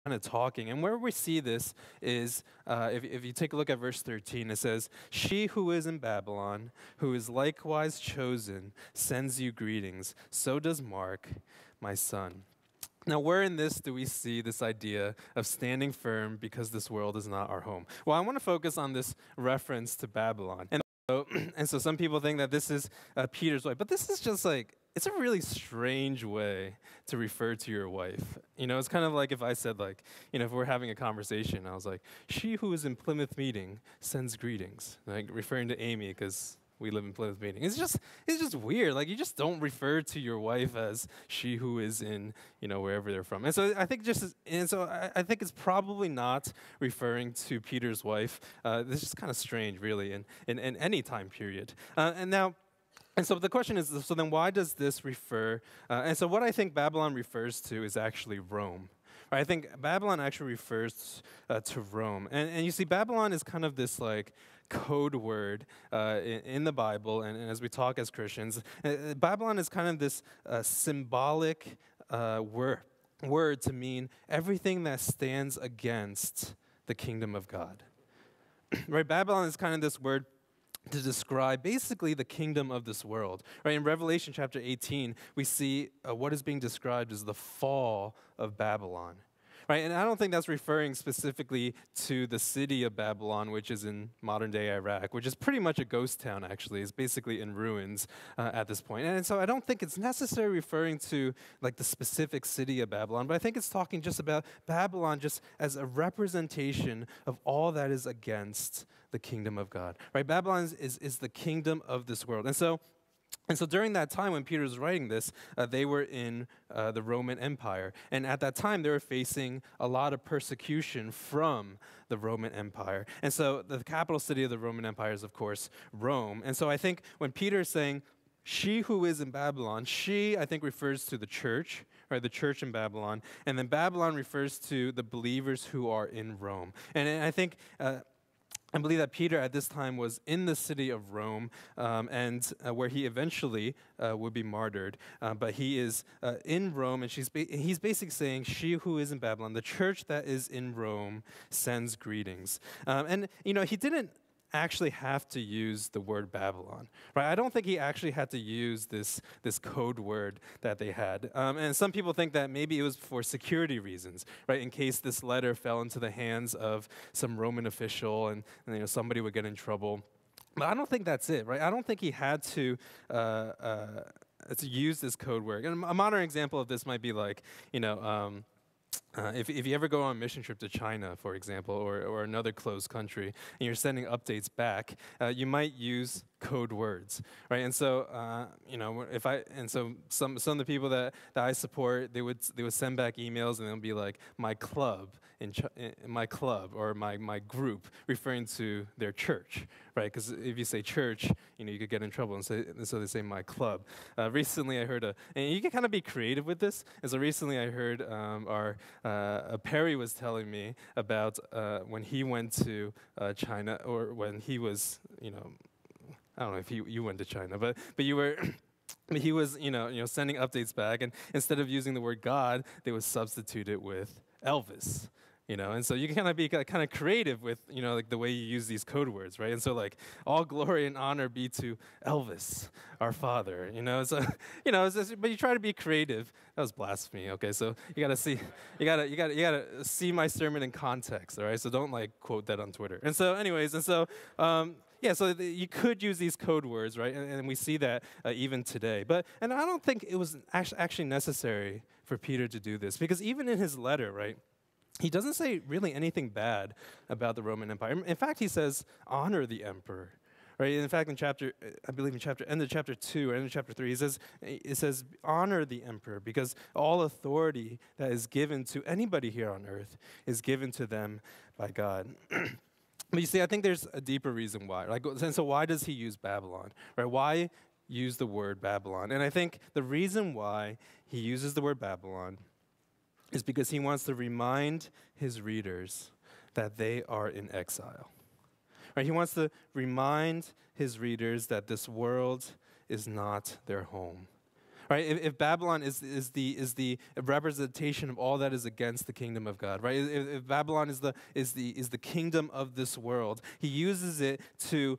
kind of talking. And where we see this is, if you take a look at verse 13, it says, "She who is in Babylon, who is likewise chosen, sends you greetings. So does Mark, my son." Now, where in this do we see this idea of standing firm because this world is not our home? Well, I want to focus on this reference to Babylon. And so some people think that this is Peter's wife, but this is just like, it's a really strange way to refer to your wife. It's kind of like if I said, like, if we're having a conversation, I was like, "She who is in Plymouth meeting sends greetings," like referring to Amy because we live in Plymouth meeting. It's just weird. Like, you just don't refer to your wife as "she who is in," wherever they're from. And so I think I think it's probably not referring to Peter's wife. This is kind of strange, really, in any time period. And so the question is, so then why does this refer? And so what I think Babylon refers to is actually Rome. Right? I think Babylon actually refers to Rome. And you see, Babylon is kind of this like code word in the Bible, and as we talk as Christians, Babylon is kind of this symbolic word to mean everything that stands against the kingdom of God. Right? Babylon is kind of this word to describe basically the kingdom of this world. Right? In Revelation chapter 18, we see what is being described as the fall of Babylon. Right? And I don't think that's referring specifically to the city of Babylon, which is in modern-day Iraq, which is pretty much a ghost town, actually. It's basically in ruins at this point. And so I don't think it's necessarily referring to like the specific city of Babylon, but I think it's talking just about Babylon just as a representation of all that is against the kingdom of God. Right? Babylon is the kingdom of this world. And so during that time when Peter was writing this, they were in the Roman Empire. And at that time, they were facing a lot of persecution from the Roman Empire. And so the capital city of the Roman Empire is, of course, Rome. And so I think when Peter is saying, "She who is in Babylon," she, I think, refers to the church, right? The church in Babylon. And then Babylon refers to the believers who are in Rome. And I think I believe that Peter at this time was in the city of Rome, and where he eventually would be martyred. But he is in Rome, and he's basically saying, "She who is in Babylon, the church that is in Rome, sends greetings." And he didn't actually have to use the word Babylon, right? I don't think he actually had to use this code word that they had. And some people think that maybe it was for security reasons, right? In case this letter fell into the hands of some Roman official and somebody would get in trouble. But I don't think that's it, right? I don't think he had to use this code word. And a modern example of this might be like, if you ever go on a mission trip to China, for example, or another closed country, and you're sending updates back, you might use code words, right? And so, some of the people that I support, they would send back emails, and they'll be like, "my club," my club or my group, referring to their church, right? Because if you say church, you could get in trouble, and so they say "my club." Recently, I heard and you can kind of be creative with this. And so recently, I heard Perry was telling me about when he went to China, or when he was, I don't know if you went to China, but you were. He was, sending updates back, and instead of using the word God, they would substitute it with Elvis. And so you can kind of be kind of creative with, like the way you use these code words, right? And so like, "all glory and honor be to Elvis, our father," So, but you try to be creative. That was blasphemy. Okay, so you gotta see my sermon in context, all right? So don't like quote that on Twitter. And so, anyways, so you could use these code words, right? And we see that even today. And I don't think it was actually necessary for Peter to do this, because even in his letter, right, he doesn't say really anything bad about the Roman Empire. In fact, he says, "honor the emperor." Right? In fact, end of chapter 2 or end of chapter 3, it says, "honor the emperor," because all authority that is given to anybody here on earth is given to them by God. But you see, I think there's a deeper reason why. And so why does he use Babylon? Right? Why use the word Babylon? And I think the reason why he uses the word Babylon is because he wants to remind his readers that they are in exile. Right? He wants to remind his readers that this world is not their home. right? If Babylon is the representation of all that is against the kingdom of God, right? If Babylon is the kingdom of this world, he uses it to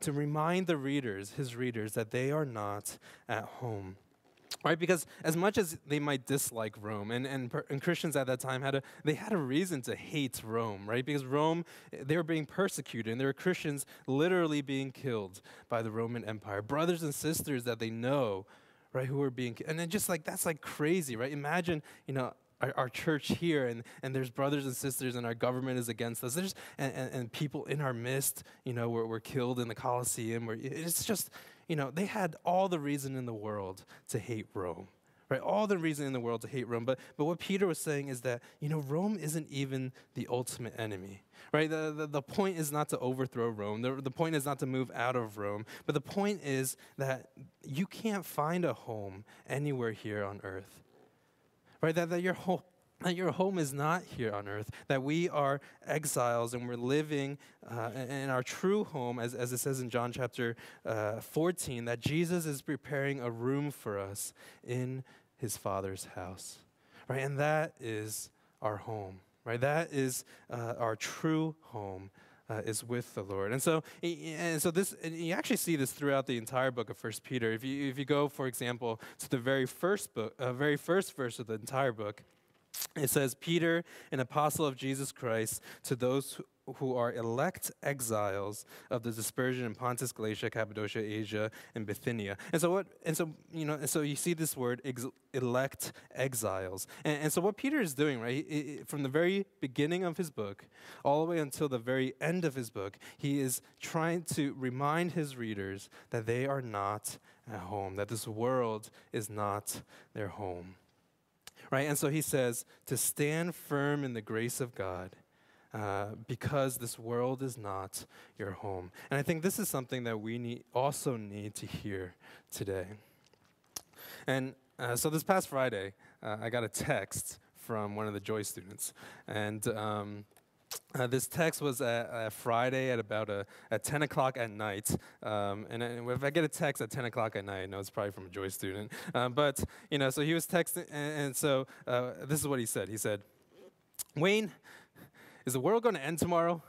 remind his readers, that they are not at home. Right, because as much as they might dislike Rome, and Christians at that time had a reason to hate Rome, right? Because Rome, they were being persecuted, and there were Christians literally being killed by the Roman Empire, brothers and sisters that they know, right, who were being, and then just like that's like crazy, right? Imagine, our church here, and there's brothers and sisters, and our government is against us. There's and people in our midst, were killed in the Colosseum. It's just, they had all the reason in the world to hate Rome, right? All the reason in the world to hate Rome. But what Peter was saying is that, Rome isn't even the ultimate enemy, right? The point is not to overthrow Rome. The point is not to move out of Rome. But the point is that you can't find a home anywhere here on earth. Right, that your home is not here on earth, that we are exiles and we're living in our true home, as it says in John chapter 14, that Jesus is preparing a room for us in his Father's house. Right, and that is our home. Right, that is our true home. Is with the Lord, and so this, and you actually see this throughout the entire book of 1 Peter. If you go, for example, to the very first verse of the entire book, it says, "Peter, an apostle of Jesus Christ, to those who are elect exiles of the dispersion in Pontus, Galatia, Cappadocia, Asia, and Bithynia." And so you see this word, elect exiles. And so what Peter is doing, right, from the very beginning of his book all the way until the very end of his book, he is trying to remind his readers that they are not at home, that this world is not their home. Right? And so he says to stand firm in the grace of God, because this world is not your home. And I think this is something that we also need to hear today. And so this past Friday, I got a text from one of the Joy students. And this text was a Friday at about at 10 o'clock at night. And if I get a text at 10 o'clock at night, I know it's probably from a Joy student. But so he was texting, and so this is what he said. He said, "Wayne, is the world going to end tomorrow?"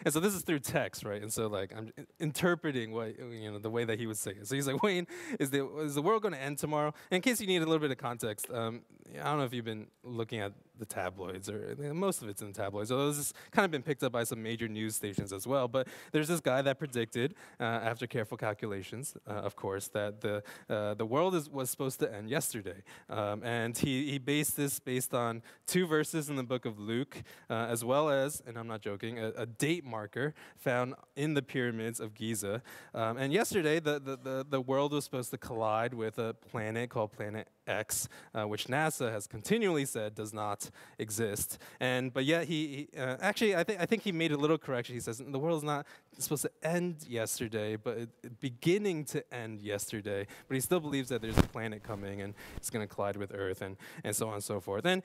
And so this is through text, right? And so like I'm interpreting what the way that he would say it. So he's like, "Wayne, is the world going to end tomorrow?" And in case you need a little bit of context, I don't know if you've been looking at the tabloids, or most of it's in the tabloids, although this has kind of been picked up by some major news stations as well. But there's this guy that predicted, after careful calculations, of course, that the world was supposed to end yesterday. And he based this on 2 verses in the book of Luke, as well as, and I'm not joking, a date marker found in the pyramids of Giza. And yesterday, the world was supposed to collide with a planet called Planet X, which NASA has continually said does not exist. But yet he actually, I think he made a little correction. He says the world is not supposed to end yesterday, but beginning to end yesterday. But he still believes that there's a planet coming and it's going to collide with Earth, and so on and so forth. And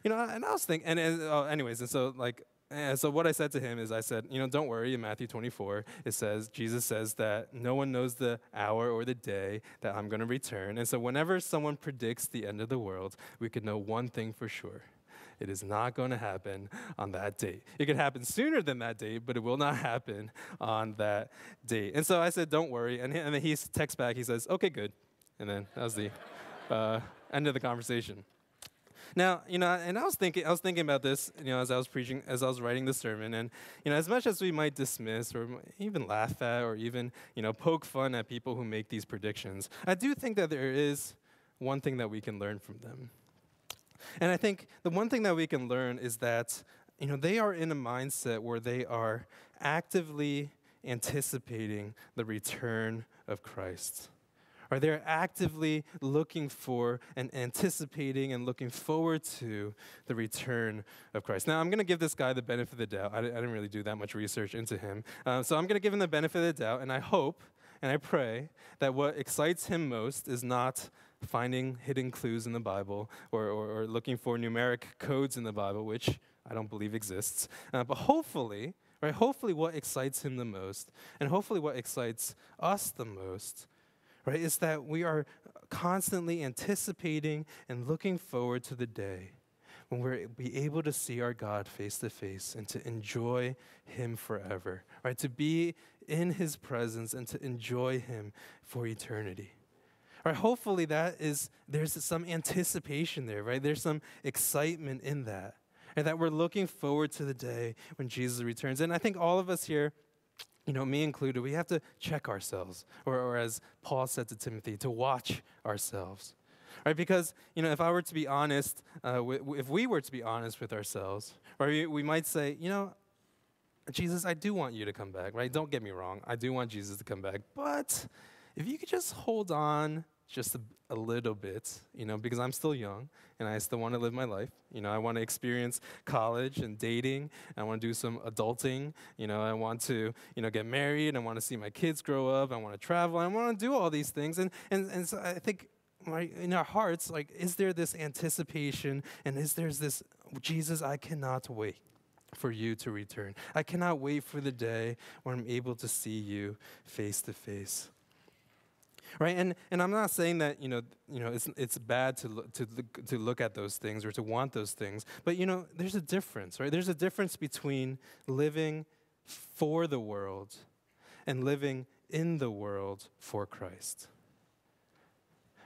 and I was thinking, anyways, and so like. So what I said to him is, I said, don't worry, in Matthew 24, Jesus says that no one knows the hour or the day that I'm going to return. And so whenever someone predicts the end of the world, we could know one thing for sure. It is not going to happen on that date. It could happen sooner than that date, but it will not happen on that date. And so I said, don't worry. And then he texts back, he says, "Okay, good." And then that was the end of the conversation. Now, and I was thinking about this, as I was preaching, as I was writing the sermon, and as much as we might dismiss or even laugh at or even poke fun at people who make these predictions, I do think that there is one thing that we can learn from them. And I think the one thing that we can learn is that they are in a mindset where they are actively anticipating the return of Christ. Or they're actively looking for and anticipating and looking forward to the return of Christ. Now, I'm going to give this guy the benefit of the doubt. I didn't really do that much research into him. So I'm going to give him the benefit of the doubt, and I hope and I pray that what excites him most is not finding hidden clues in the Bible or looking for numeric codes in the Bible, which I don't believe exists. But hopefully, what excites him the most, and hopefully what excites us the most, right? It's that we are constantly anticipating and looking forward to the day when we're be able to see our God face to face and to enjoy him forever, right? To be in his presence and to enjoy him for eternity. All right, hopefully there's some anticipation there, right? There's some excitement in that. And that we're looking forward to the day when Jesus returns. And I think all of us here, me included, we have to check ourselves, or as Paul said to Timothy, to watch ourselves. Right, because, if I were to be honest, if we were to be honest with ourselves, right, we might say, Jesus, I do want you to come back, right? Don't get me wrong. I do want Jesus to come back. But if you could just hold on just a little bit, because I'm still young and I still want to live my life. I want to experience college and dating. I want to do some adulting. I want to, get married. I want to see my kids grow up. I want to travel. I want to do all these things. And so I think, right, in our hearts, like, is there this anticipation and is there this, Jesus, I cannot wait for you to return. I cannot wait for the day when I'm able to see you face to face. Right, and I'm not saying that it's bad to look at those things or to want those things, but there's a difference, right? There's a difference between living for the world and living in the world for Christ.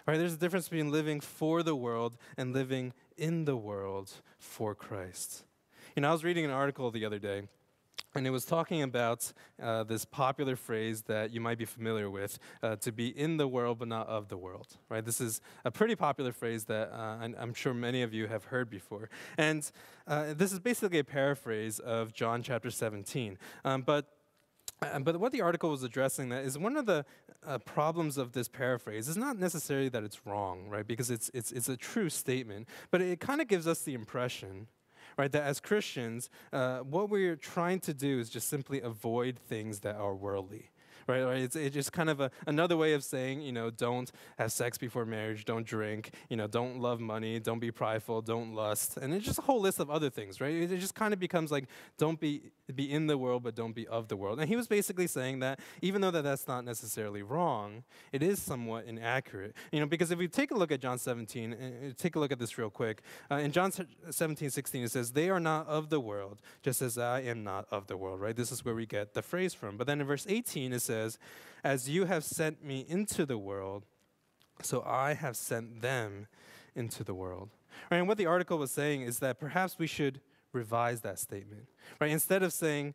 Right, there's a difference between living for the world and living in the world for Christ. I was reading an article the other day, and it was talking about this popular phrase that you might be familiar with, to be in the world but not of the world. Right? This is a pretty popular phrase that I'm sure many of you have heard before. And this is basically a paraphrase of John chapter 17. But what the article was addressing that is one of the problems of this paraphrase is not necessarily that it's wrong, right? Because it's a true statement, but it kind of gives us the impression, right, that as Christians, what we're trying to do is just simply avoid things that are worldly. Right? It's just kind of another way of saying, don't have sex before marriage, don't drink, don't love money, don't be prideful, don't lust. And it's just a whole list of other things, right? It just kind of becomes like, don't be in the world, but don't be of the world. And he was basically saying that even though that's not necessarily wrong, it is somewhat inaccurate. Because if we take a look at John 17, take a look at this real quick. In John 17:16, it says, they are not of the world, just as I am not of the world, right? This is where we get the phrase from. But then in verse 18, it says, as you have sent me into the world, so I have sent them into the world. Right? And what the article was saying is that perhaps we should revise that statement. Right? Instead of saying,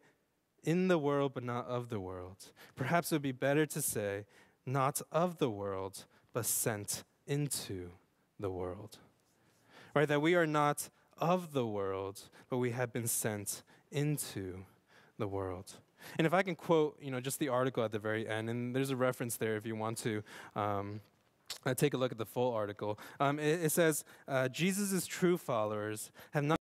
in the world but not of the world, perhaps it would be better to say, not of the world, but sent into the world. Right? That we are not of the world, but we have been sent into the world. And if I can quote, just the article at the very end, and there's a reference there if you want to take a look at the full article. It says, Jesus' true followers have not